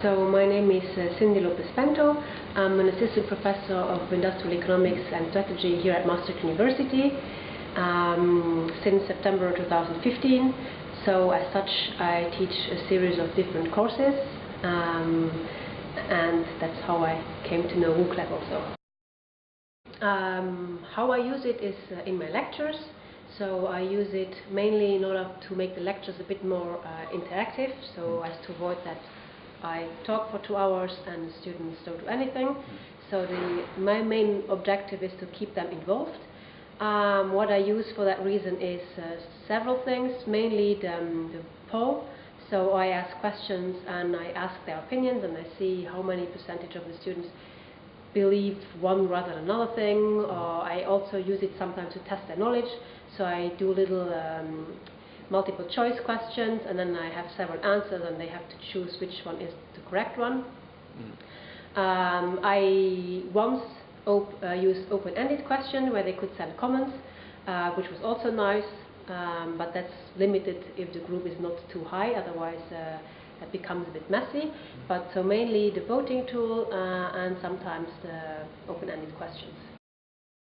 So my name is Cindy Lopes-Bento. I'm an assistant professor of industrial economics and strategy here at Maastricht University since September 2015. So as such, I teach a series of different courses, and that's how I came to know WOOCLAP also. How I use it is in my lectures. So I use it mainly in order to make the lectures a bit more interactive, so as to avoid that I talk for 2 hours and the students don't do anything. So my main objective is to keep them involved. What I use for that reason is several things, mainly the poll. So I ask questions and I ask their opinions, and I see how many percentage of the students believe one rather than another thing. Or I also use it sometimes to test their knowledge. So I do little multiple choice questions, and then I have several answers and they have to choose which one is the correct one. I once used open-ended question where they could send comments, which was also nice, but that's limited if the group is not too high, otherwise it becomes a bit messy. But so mainly the voting tool and sometimes the open-ended questions.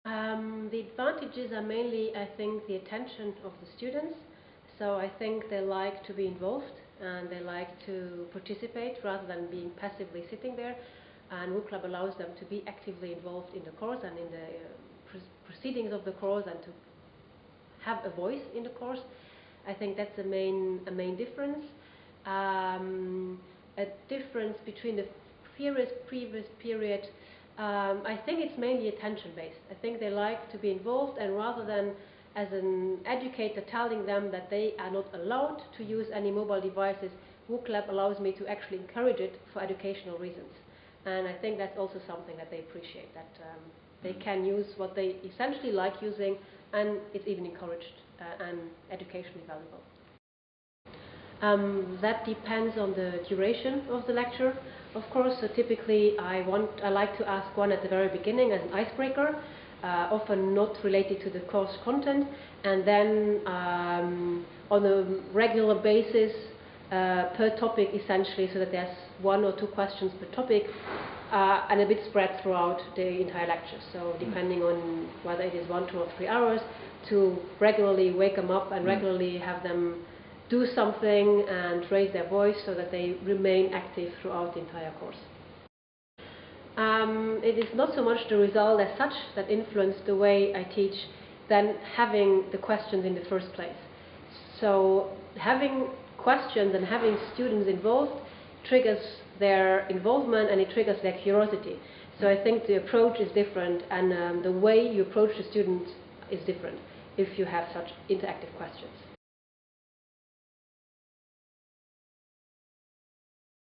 The advantages are mainly, I think, the attention of the students. So I think they like to be involved and they like to participate rather than being passively sitting there. And WOOCLAP allows them to be actively involved in the course and in the proceedings of the course, and to have a voice in the course. I think that's a main difference. A difference between the previous period. I think it's mainly attention-based. I think they like to be involved, and rather than as an educator telling them that they are not allowed to use any mobile devices, WOOCLAP allows me to actually encourage it for educational reasons. And I think that's also something that they appreciate, that they can use what they essentially like using, and it's even encouraged and educationally valuable. That depends on the duration of the lecture, of course. So typically I like to ask one at the very beginning as an icebreaker, often not related to the course content, and then on a regular basis per topic essentially, so that there's 1 or 2 questions per topic, and a bit spread throughout the entire lecture. So depending on whether it is 1, 2 or 3 hours, to regularly wake them up and regularly have them do something and raise their voice so that they remain active throughout the entire course. It is not so much the result as such that influenced the way I teach than having the questions in the first place. So having questions and having students involved triggers their involvement, and it triggers their curiosity. So I think the approach is different, and the way you approach the students is different if you have such interactive questions.